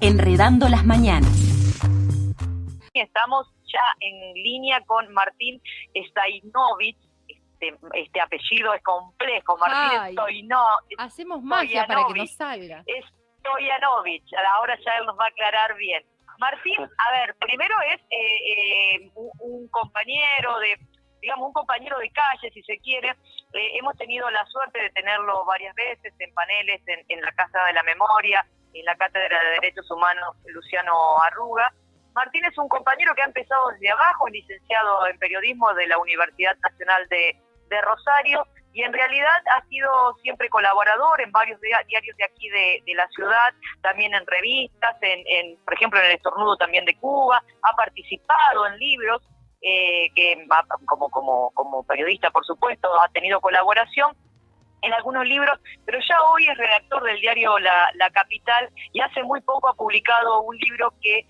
Enredando las mañanas. Estamos ya en línea con Martín Stoyanovich. Este apellido es complejo, Martín Stoyanovich. Hacemos magia para que nos salga. Stoyanovich, ahora ya él nos va a aclarar bien. Martín, a ver, primero es un compañero un compañero de calle, si se quiere. Hemos tenido la suerte de tenerlo varias veces en paneles en la Casa de la Memoria, en la Cátedra de Derechos Humanos Luciano Arruga. Martín es un compañero que ha empezado desde abajo, es licenciado en periodismo de la Universidad Nacional de Rosario, y en realidad ha sido siempre colaborador en varios diarios de aquí de la ciudad, también en revistas, por ejemplo en El Estornudo también de Cuba, ha participado en libros, que como periodista, por supuesto, ha tenido colaboración en algunos libros, pero ya hoy es redactor del diario La Capital, y hace muy poco ha publicado un libro que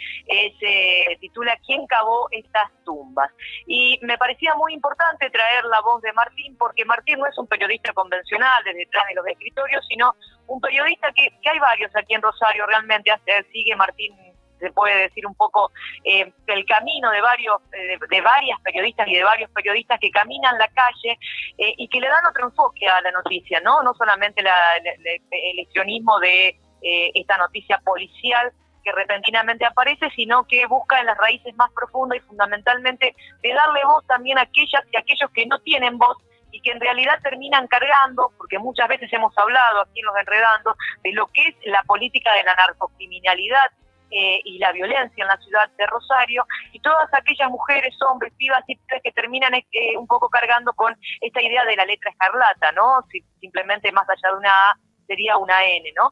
se titula ¿Quién cavó estas tumbas? Y me parecía muy importante traer la voz de Martín, porque Martín no es un periodista convencional desde detrás de los escritorios, sino un periodista que hay varios aquí en Rosario, realmente sigue Martín, se puede decir un poco el camino de varias periodistas y de varios periodistas que caminan la calle y que le dan otro enfoque a la noticia, no solamente el histrionismo de esta noticia policial que repentinamente aparece, sino que busca en las raíces más profundas y fundamentalmente de darle voz también a aquellas y aquellos que no tienen voz y que en realidad terminan cargando, porque muchas veces hemos hablado aquí en Los Enredando, de lo que es la política de la narcocriminalidad y la violencia en la ciudad de Rosario, y todas aquellas mujeres, hombres, pibas y pibes que terminan un poco cargando con esta idea de la letra escarlata, ¿no? Simplemente más allá de una A sería una N, ¿no?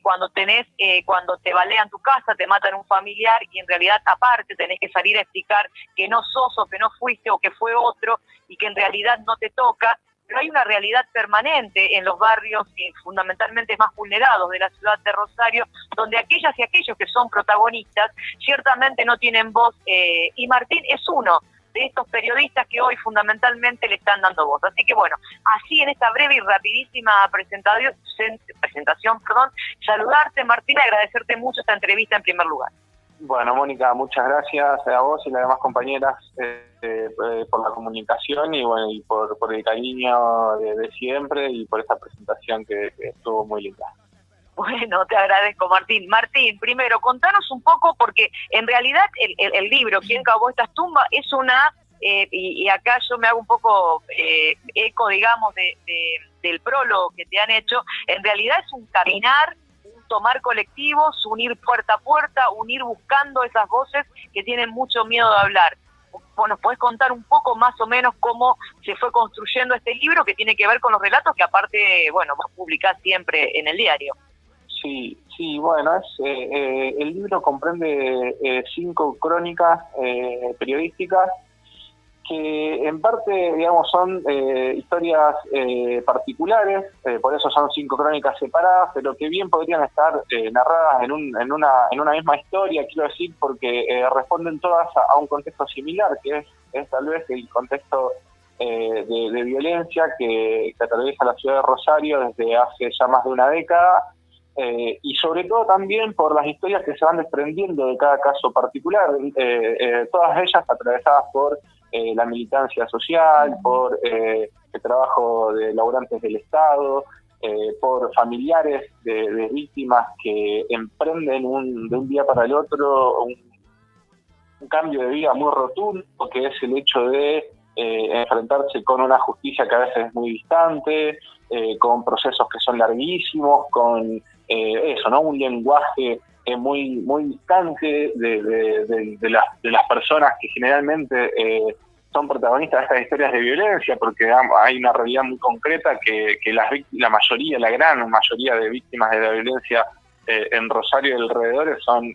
Cuando te balean tu casa, te matan un familiar y en realidad aparte tenés que salir a explicar que no sos o que no fuiste o que fue otro y que en realidad no te toca. Pero hay una realidad permanente en los barrios fundamentalmente más vulnerados de la ciudad de Rosario, donde aquellas y aquellos que son protagonistas ciertamente no tienen voz, y Martín es uno de estos periodistas que hoy fundamentalmente le están dando voz. Así que bueno, así en esta breve y rapidísima presentación, saludarte, Martín, y agradecerte mucho esta entrevista en primer lugar. Bueno, Mónica, muchas gracias a vos y las demás compañeras por la comunicación y bueno, y por el cariño de siempre y por esta presentación que estuvo muy linda. Bueno, te agradezco, Martín. Martín, primero, contanos un poco, porque en realidad el libro ¿Quién cavó estas tumbas? Es y acá yo me hago un poco eco, digamos, del prólogo que te han hecho. En realidad es un caminar, tomar colectivos, unir puerta a puerta, unir buscando esas voces que tienen mucho miedo de hablar. ¿Nos podés contar un poco más o menos cómo se fue construyendo este libro que tiene que ver con los relatos que aparte, bueno, vos publicás siempre en el diario? Sí, bueno, el libro comprende 5 crónicas periodísticas que en parte, digamos, son historias particulares, por eso son 5 crónicas separadas, pero que bien podrían estar narradas en una misma historia, quiero decir, porque responden todas a un contexto similar, que es tal vez el contexto de violencia que atraviesa la ciudad de Rosario desde hace ya más de una década, y sobre todo también por las historias que se van desprendiendo de cada caso particular, todas ellas atravesadas por la militancia social, por el trabajo de laburantes del Estado, por familiares de víctimas que emprenden de un día para el otro un cambio de vida muy rotundo, que es el hecho de enfrentarse con una justicia que a veces es muy distante, con procesos que son larguísimos, con un lenguaje muy muy distante de las personas que generalmente son protagonistas de estas historias de violencia, porque hay una realidad muy concreta que la gran mayoría de víctimas de la violencia en Rosario y alrededores son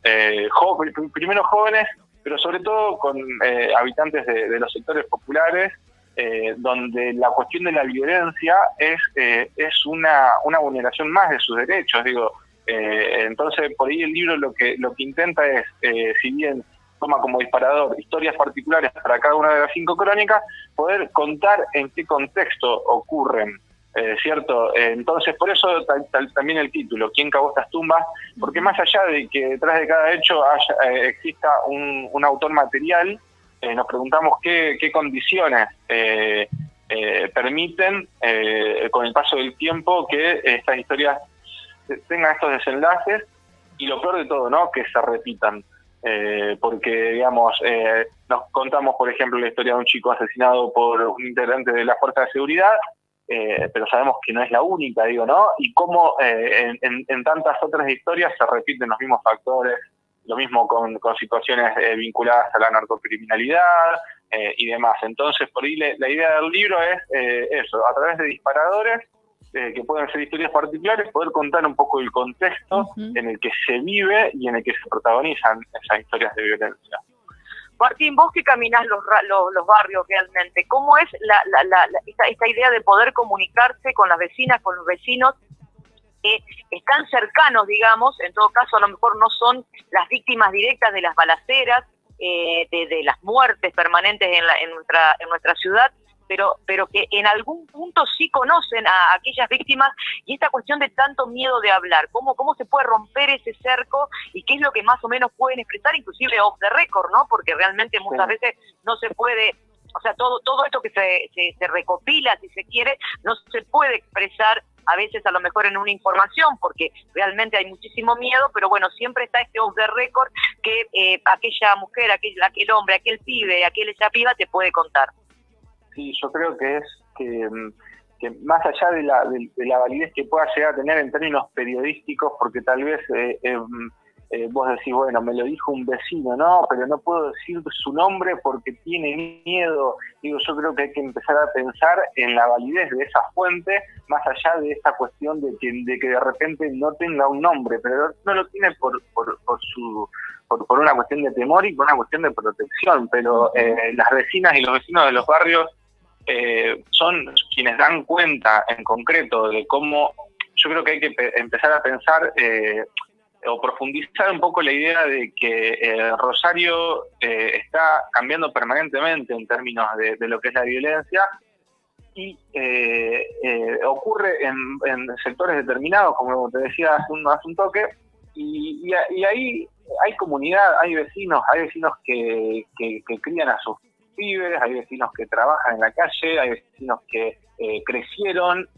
primero jóvenes, pero sobre todo con habitantes de los sectores populares, donde la cuestión de la violencia es una vulneración más de sus derechos, entonces por ahí el libro lo que intenta es, si bien toma como disparador historias particulares para cada una de las 5 crónicas, poder contar en qué contexto ocurren ¿cierto? Entonces, por eso también el título, ¿Quién cavó estas tumbas? Porque más allá de que detrás de cada hecho exista un autor material, nos preguntamos qué condiciones permiten, con el paso del tiempo, que estas historias tengan estos desenlaces, y lo peor de todo, ¿no?, que se repitan. Porque, digamos, nos contamos, por ejemplo, la historia de un chico asesinado por un integrante de la fuerza de seguridad, pero sabemos que no es la única, digo, ¿no? Y cómo en tantas otras historias se repiten los mismos factores, lo mismo con situaciones vinculadas a la narcocriminalidad y demás. Entonces, por ahí la idea del libro es eso, a través de disparadores, que pueden ser historias particulares, poder contar un poco el contexto en el que se vive y en el que se protagonizan esas historias de violencia. Martín, vos que caminás los barrios realmente, ¿cómo es esta idea de poder comunicarse con las vecinas, con los vecinos que están cercanos, digamos, en todo caso a lo mejor no son las víctimas directas de las balaceras, de las muertes permanentes en nuestra ciudad, pero que en algún punto sí conocen a aquellas víctimas, y esta cuestión de tanto miedo de hablar, cómo se puede romper ese cerco y qué es lo que más o menos pueden expresar, inclusive off the record, ¿no? Porque realmente muchas veces no se puede, o sea, todo esto que se recopila, si se quiere, no se puede expresar a veces a lo mejor en una información, porque realmente hay muchísimo miedo, pero bueno, siempre está este off the record que aquella mujer, aquel hombre, aquel pibe, aquella piba te puede contar. Sí, yo creo que es que más allá de la validez que pueda llegar a tener en términos periodísticos, porque tal vez vos decís, bueno, me lo dijo un vecino, no, pero no puedo decir su nombre porque tiene miedo. Digo, yo creo que hay que empezar a pensar en la validez de esa fuente, más allá de esta cuestión de que de repente no tenga un nombre, pero no lo tiene por una cuestión de temor y por una cuestión de protección, pero las vecinas y los vecinos de los barrios son quienes dan cuenta en concreto de cómo. Yo creo que hay que empezar a pensar o profundizar un poco la idea de que Rosario está cambiando permanentemente en términos de lo que es la violencia, y ocurre en sectores determinados, como te decía hace un toque, y ahí hay comunidad, hay vecinos que crían a sus pibes, hay vecinos que trabajan en la calle, hay vecinos que crecieron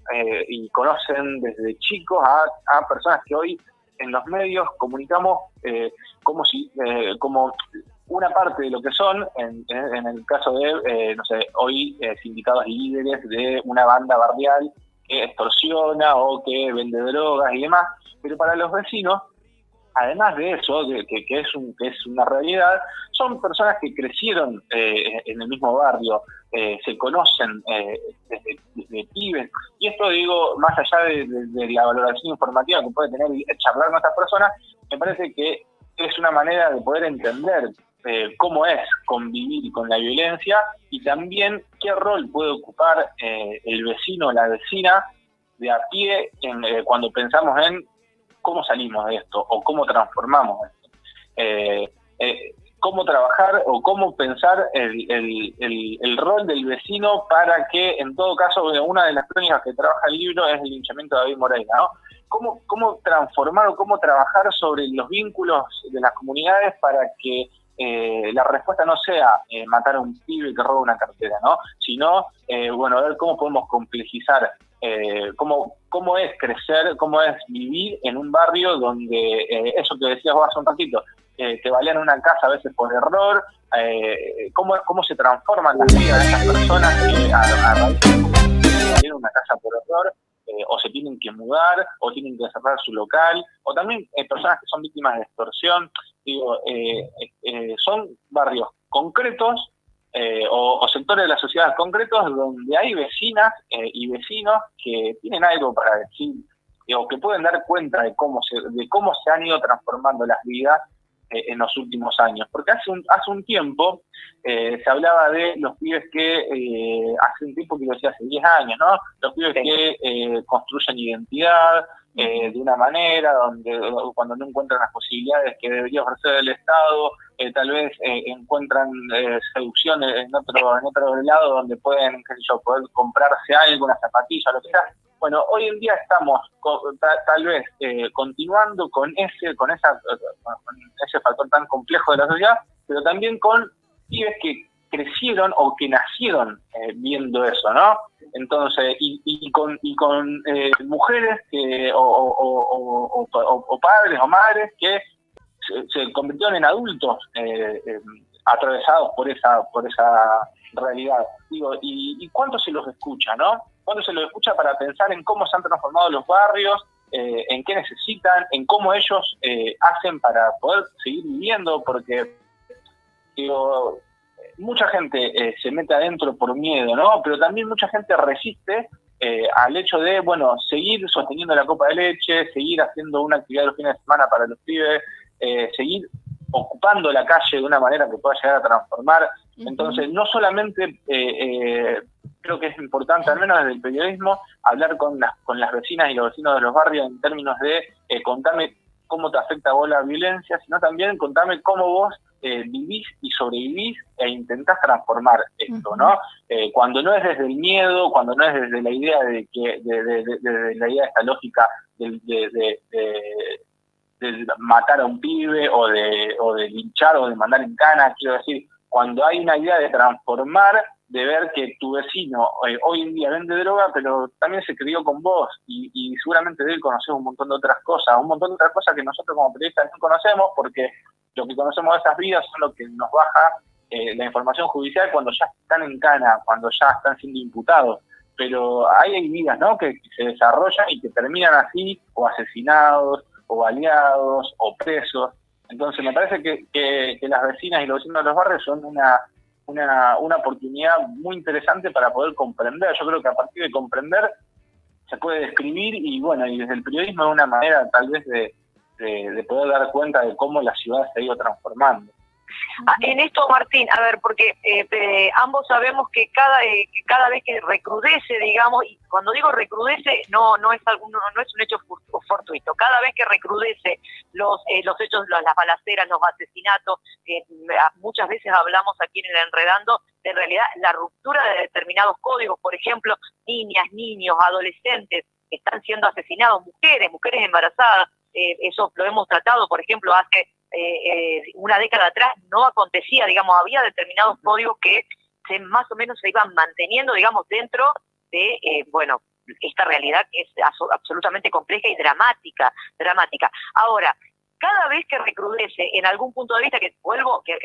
y conocen desde chicos a personas que hoy en los medios comunicamos como una parte de lo que son, en el caso de, no sé, hoy sindicados líderes de una banda barrial que extorsiona o que vende drogas y demás, pero para los vecinos, además de eso, que es una realidad, son personas que crecieron en el mismo barrio, se conocen desde pibes, y esto digo, más allá de la valoración informativa que puede tener charlar con estas personas, me parece que es una manera de poder entender cómo es convivir con la violencia, y también qué rol puede ocupar el vecino o la vecina de a pie cuando pensamos en cómo salimos de esto o cómo transformamos esto. Cómo trabajar o cómo pensar el rol del vecino para que, en todo caso, una de las crónicas que trabaja el libro es el linchamiento de David Moreira, ¿no? Cómo transformar o cómo trabajar sobre los vínculos de las comunidades para que la respuesta no sea matar a un pibe que roba una cartera, ¿no? Sino, ver cómo podemos complejizar cómo es crecer, cómo es vivir en un barrio donde eso que decías vos hace un ratito, te balean una casa a veces por error, cómo se transforman las vidas de esas personas a raíz de que una casa por error, o se tienen que mudar, o tienen que cerrar su local, o también personas que son víctimas de extorsión. Digo, son barrios concretos o sectores de la sociedad concretos donde hay vecinas y vecinos que tienen algo para decir, o que pueden dar cuenta de cómo se han ido transformando las vidas en los últimos años. Porque hace un tiempo se hablaba de los pibes que, hace un tiempo, quiero decir, hace 10 años, ¿no? Los pibes que construyen identidad de una manera, donde cuando no encuentran las posibilidades que debería ofrecer el Estado, tal vez encuentran seducción en otro lado donde pueden, qué sé yo, poder comprarse algo, una zapatilla, lo que sea. Bueno, hoy en día estamos tal vez continuando con ese factor tan complejo de la sociedad, pero también con pibes que crecieron o que nacieron viendo eso, ¿no? Entonces, y con mujeres que o padres o madres que se convirtieron en adultos atravesados por esa realidad. Digo, ¿y cuánto se los escucha, no? ¿Cuánto se los escucha para pensar en cómo se han transformado los barrios, en qué necesitan, en cómo ellos hacen para poder seguir viviendo? Porque, digo, mucha gente se mete adentro por miedo, ¿no? Pero también mucha gente resiste al hecho de, bueno, seguir sosteniendo la copa de leche, seguir haciendo una actividad los fines de semana para los pibes, seguir ocupando la calle de una manera que pueda llegar a transformar. Entonces, no solamente creo que es importante, al menos desde el periodismo, hablar con las vecinas y los vecinos de los barrios en términos de contame cómo te afecta a vos la violencia, sino también contame cómo vos vivís y sobrevivís e intentás transformar esto, ¿no? Cuando no es desde el miedo, cuando no es desde la idea de que de la idea de esta lógica de matar a un pibe o de linchar o de mandar en cana, quiero decir, cuando hay una idea de transformar, de ver que tu vecino hoy en día vende droga, pero también se crió con vos y seguramente de él conoces un montón de otras cosas que nosotros como periodistas no conocemos, porque lo que conocemos de esas vidas son lo que nos baja la información judicial cuando ya están en cana, cuando ya están siendo imputados. Pero hay vidas, ¿no?, que se desarrollan y que terminan así, o asesinados, o baleados, o presos. Entonces me parece que las vecinas y los vecinos de los barrios son una oportunidad muy interesante para poder comprender. Yo creo que a partir de comprender se puede describir y bueno, y desde el periodismo es una manera tal vez de poder dar cuenta de cómo la ciudad se ha ido transformando. En esto, Martín, a ver, porque ambos sabemos que cada vez que recrudece, digamos, y cuando digo recrudece no es un hecho fortuito. Cada vez que recrudece los hechos, las balaceras, los asesinatos, muchas veces hablamos aquí en el Enredando de, en realidad, la ruptura de determinados códigos, por ejemplo, niñas, niños, adolescentes que están siendo asesinados, mujeres embarazadas. Eso lo hemos tratado, por ejemplo, hace una década atrás no acontecía, digamos, había determinados códigos que más o menos se iban manteniendo, digamos, dentro de, esta realidad que es absolutamente compleja y dramática. Ahora, cada vez que recrudece en algún punto de vista, que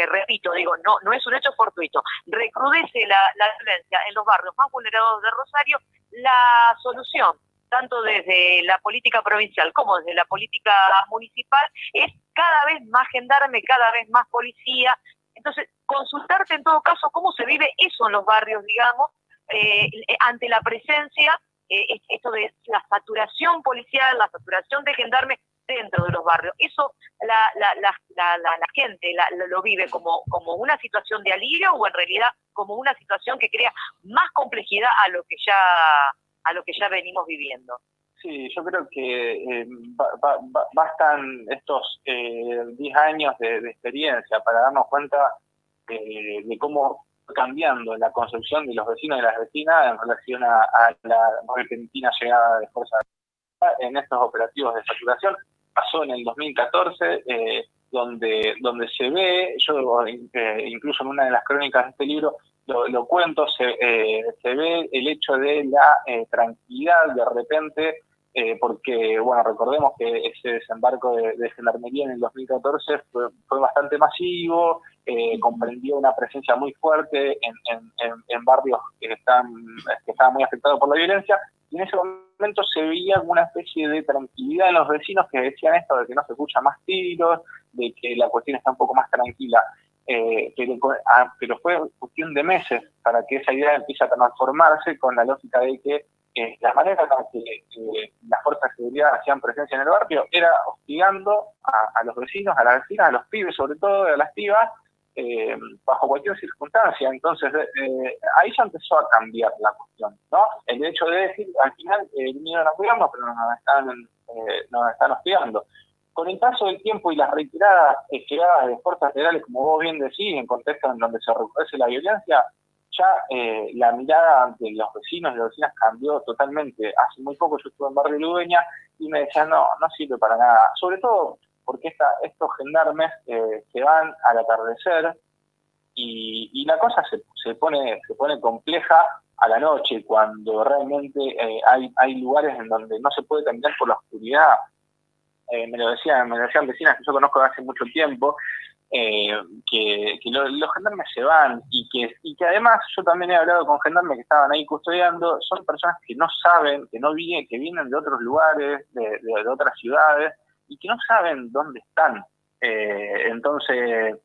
repito, digo, no es un hecho fortuito, recrudece la violencia en los barrios más vulnerados de Rosario, la solución, tanto desde la política provincial como desde la política municipal, es cada vez más gendarme, cada vez más policía. Entonces, consultarte en todo caso cómo se vive eso en los barrios, digamos, ante la presencia, esto de la saturación policial, la saturación de gendarme dentro de los barrios. Eso la gente lo vive como una situación de alivio, o en realidad como una situación que crea más complejidad a lo que ya venimos viviendo. Sí, yo creo que bastan estos 10 años de experiencia para darnos cuenta de cómo cambiando la concepción de los vecinos y las vecinas en relación a la repentina llegada de fuerzas en estos operativos de saturación. Pasó en el 2014, donde se ve, yo incluso en una de las crónicas de este libro lo cuento, se ve el hecho de la tranquilidad de repente, porque, bueno, recordemos que ese desembarco de Gendarmería en el 2014 fue bastante masivo, comprendió una presencia muy fuerte en barrios que estaban muy afectados por la violencia, y en ese momento se veía una especie de tranquilidad en los vecinos que decían esto de que no se escuchan más tiros, de que la cuestión está un poco más tranquila. Pero fue cuestión de meses para que esa idea empiece a transformarse con la lógica de que la manera en la que las fuerzas de seguridad hacían presencia en el barrio era hostigando a los vecinos, a las vecinas, a los pibes, sobre todo a las pibas, bajo cualquier circunstancia. Entonces ahí ya empezó a cambiar la cuestión, ¿no? El hecho de decir, al final vinieron a cuidarnos, pero nos están hostigando. Con el paso del tiempo y las reiteradas llegadas de fuerzas federales, como vos bien decís, en contextos en donde se recrudece la violencia, ya la mirada de los vecinos y las vecinas cambió totalmente. Hace muy poco yo estuve en Barrio Ludueña y me decían, no sirve para nada. Sobre todo porque estos gendarmes se van al atardecer y la cosa se pone compleja a la noche, cuando realmente hay lugares en donde no se puede caminar por la oscuridad. Me lo decían vecinas que yo conozco de hace mucho tiempo, que los gendarmes se van y que además yo también he hablado con gendarmes que estaban ahí custodiando, son personas que no saben, que vienen de otros lugares, de otras ciudades, y que no saben dónde están. Entonces,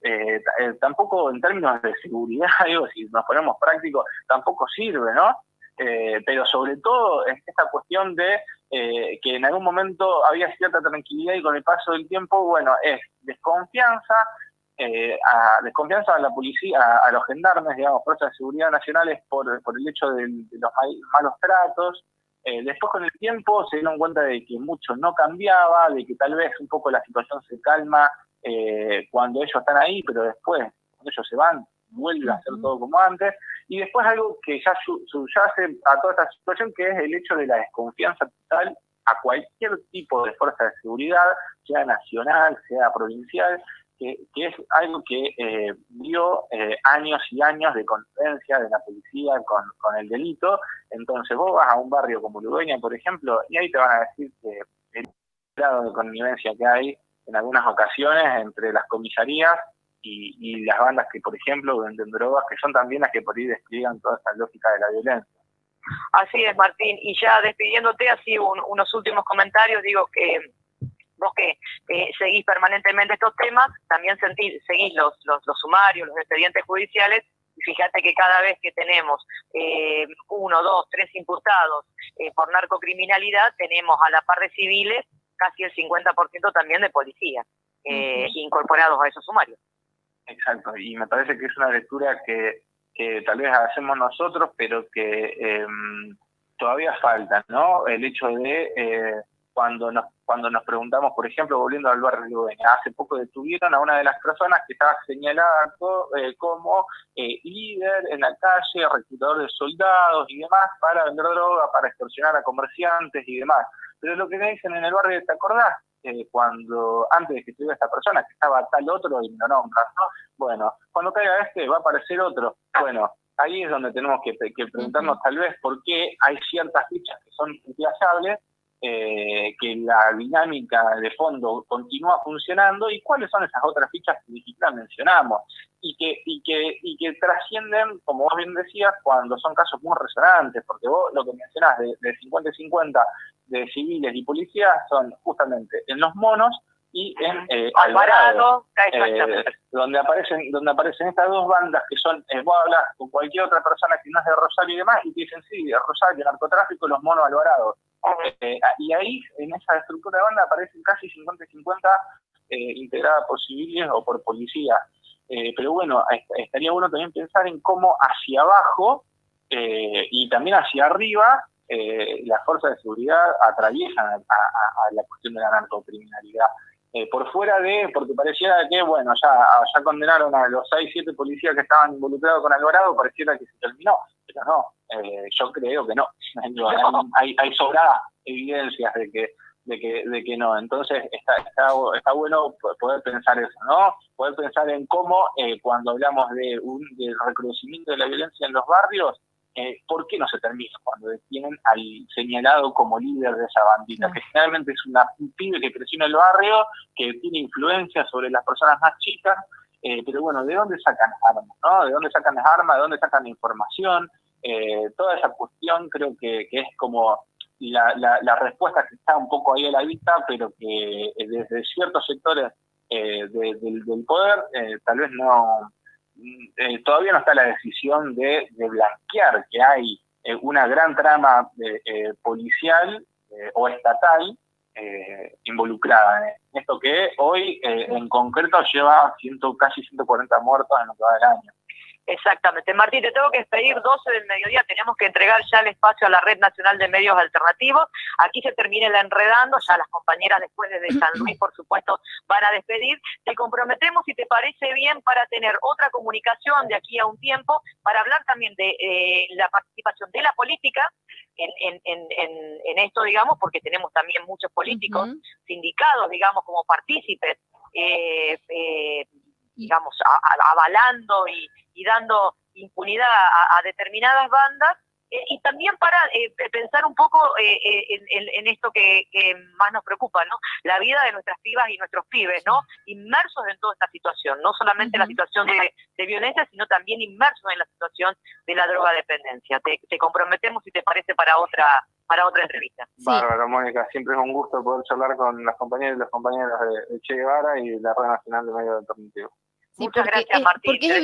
tampoco en términos de seguridad, digo, si nos ponemos prácticos, tampoco sirve, ¿no? Pero sobre todo esta cuestión de que en algún momento había cierta tranquilidad y con el paso del tiempo, bueno, es desconfianza a la policía, a los gendarmes, digamos, fuerzas de seguridad nacionales por el hecho de los malos tratos. Después con el tiempo se dieron cuenta de que mucho no cambiaba, de que tal vez un poco la situación se calma cuando ellos están ahí, pero después, cuando ellos se van, vuelve a ser todo como antes. Y después algo que ya subyace a toda esta situación, que es el hecho de la desconfianza total a cualquier tipo de fuerza de seguridad, sea nacional, sea provincial, que es algo que dio años y años de convivencia de la policía con el delito. Entonces vos vas a un barrio como Ludueña, por ejemplo, y ahí te van a decir que el grado de convivencia que hay en algunas ocasiones entre las comisarías y las bandas que, por ejemplo, venden drogas, que son también las que por ahí despliegan toda esta lógica de la violencia. Así es, Martín. Y ya despidiéndote, así unos últimos comentarios, digo que vos que seguís permanentemente estos temas, también seguís los sumarios, los expedientes judiciales, y fíjate que cada vez que tenemos 1, 2, 3 imputados por narcocriminalidad, tenemos a la par de civiles casi el 50% también de policía incorporados a esos sumarios. Exacto, y me parece que es una lectura que tal vez hacemos nosotros, pero que todavía falta, ¿no? El hecho de cuando nos preguntamos, por ejemplo, volviendo al barrio Ludueña, hace poco detuvieron a una de las personas que estaba señalada como líder en la calle, reclutador de soldados y demás, para vender droga, para extorsionar a comerciantes y demás. Pero lo que me dicen en el barrio, ¿te acordás? Cuando antes de que estuviera esta persona, que estaba tal otro y me lo nombran, ¿no? Bueno, cuando caiga este va a aparecer otro. Bueno, ahí es donde tenemos que preguntarnos tal vez por qué hay ciertas fichas que son reemplazables, que la dinámica de fondo continúa funcionando, y cuáles son esas otras fichas que ni siquiera mencionamos y que trascienden, como vos bien decías, cuando son casos muy resonantes, porque vos lo que mencionás de 50 y 50 de civiles y policías son justamente en Los Monos y en Alvarado, donde aparecen estas dos bandas que son, vos hablas con cualquier otra persona que no es de Rosario y demás, y te dicen, sí, de Rosario, narcotráfico, Los Monos, Alvarado. Y ahí, en esa estructura de banda, aparecen casi 50 y 50 integradas por civiles o por policías. Pero bueno, estaría bueno también pensar en cómo hacia abajo y también hacia arriba las fuerzas de seguridad atraviesan a la cuestión de la narcocriminalidad. Por fuera porque pareciera que, bueno, ya condenaron a los 6, 7 policías que estaban involucrados con Alvarado, pareciera que se terminó, pero no, yo creo que no. Hay sobradas evidencias de que no. Entonces está bueno poder pensar eso, ¿no? Poder pensar en cómo cuando hablamos del recrudecimiento de la violencia en los barrios, ¿por qué no se termina cuando detienen al señalado como líder de esa bandita? Que generalmente es un pibe que creció en el barrio, que tiene influencia sobre las personas más chicas, pero bueno, ¿de dónde sacan armas? ¿No? ¿De dónde sacan las armas? ¿De dónde sacan la información? Toda esa cuestión creo que es como la respuesta que está un poco ahí a la vista, pero que desde ciertos sectores del poder tal vez no... todavía no está la decisión de blanquear que hay una gran trama policial o estatal involucrada en esto que hoy en concreto lleva casi 140 muertos en lo que va del año. Exactamente. Martín, te tengo que despedir 12 del mediodía, tenemos que entregar ya el espacio a la Red Nacional de Medios Alternativos. Aquí se termina la enredando, ya las compañeras después desde San Luis, por supuesto, van a despedir. Te comprometemos, si te parece bien, para tener otra comunicación de aquí a un tiempo, para hablar también de la participación de la política en esto, digamos, porque tenemos también muchos políticos sindicados, digamos, como partícipes, digamos, avalando y dando impunidad a determinadas bandas, y también para pensar un poco en esto que más nos preocupa, ¿no? La vida de nuestras pibas y nuestros pibes, ¿no? Inmersos en toda esta situación, no solamente la situación de violencia, sino también inmersos en la situación de la drogadependencia. Te comprometemos, si te parece, para otra entrevista. Sí. Bárbaro, Mónica, siempre es un gusto poder charlar con las compañeras y los compañeros de Che Guevara y la Red Nacional de Medios Alternativos. Sí, muchas gracias, Martín. Porque es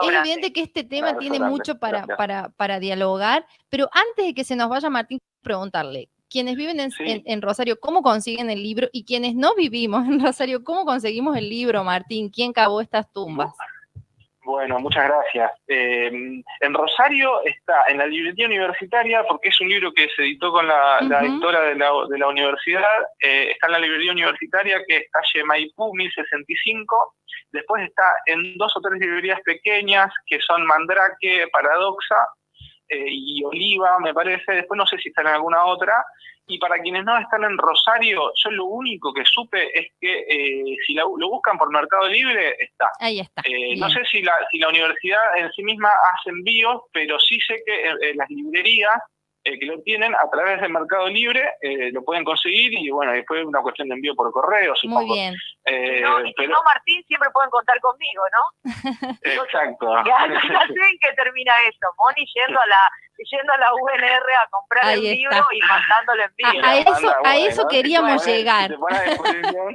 evidente que este tema tiene mucho para dialogar, pero antes de que se nos vaya, Martín, preguntarle, quienes viven en Rosario, ¿cómo consiguen el libro? Y quienes no vivimos en Rosario, ¿cómo conseguimos el libro, Martín? ¿Quién cavó estas tumbas? Bueno, muchas gracias. En Rosario está en la librería universitaria, porque es un libro que se editó con la editora de la universidad. Está en la librería universitaria, que es calle Maipú 1065. Después está en 2 o 3 librerías pequeñas, que son Mandrake, Paradoxa y Oliva, me parece. Después no sé si están en alguna otra. Y para quienes no están en Rosario, yo lo único que supe es que si lo buscan por Mercado Libre, está. Ahí está. No sé si la universidad en sí misma hace envíos, pero sí sé que las librerías que lo tienen a través de Mercado Libre lo pueden conseguir, y bueno, después es una cuestión de envío por correo, supongo. Muy bien. No, Martín, siempre pueden contar conmigo, ¿no? Exacto. Ya sé en qué termina eso. Moni yendo a la UNR a comprar el libro y mandándolo envío. A eso queríamos llegar. Si te pones a disposición.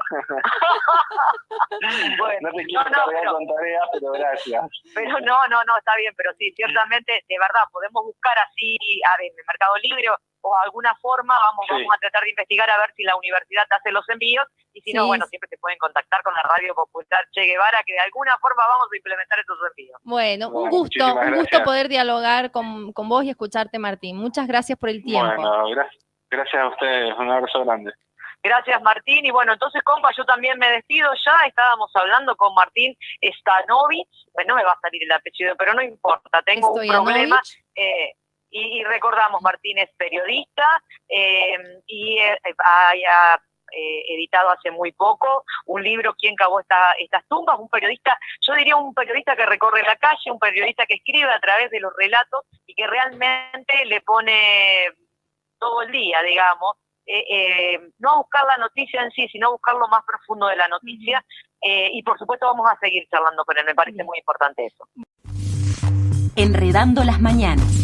Bueno, no te quiero cargar con tareas, pero gracias. Pero no, está bien, pero sí, ciertamente, de verdad, podemos buscar así, a ver, en el Mercado Libre o alguna forma, vamos a tratar de investigar a ver si la universidad hace los envíos, y si no, bueno, siempre se pueden contactar con la Radio Popular Che Guevara, que de alguna forma vamos a implementar esos envíos. Bueno, un gusto poder dialogar con vos y escucharte, Martín. Muchas gracias por el tiempo. Bueno, gracias a ustedes, un abrazo grande. Gracias, Martín. Y bueno, entonces, compa, yo también me despido ya. Estábamos hablando con Martín Stanovich. No me va a salir el apellido, pero no importa, tengo un problema. Y recordamos, Martín es periodista y ha editado hace muy poco un libro, ¿Quién cavó estas tumbas? Un periodista, yo diría un periodista que recorre la calle, un periodista que escribe a través de los relatos y que realmente le pone todo el día, digamos, no a buscar la noticia en sí, sino a buscar lo más profundo de la noticia. Y por supuesto vamos a seguir charlando con él, me parece muy importante eso. Enredando las mañanas.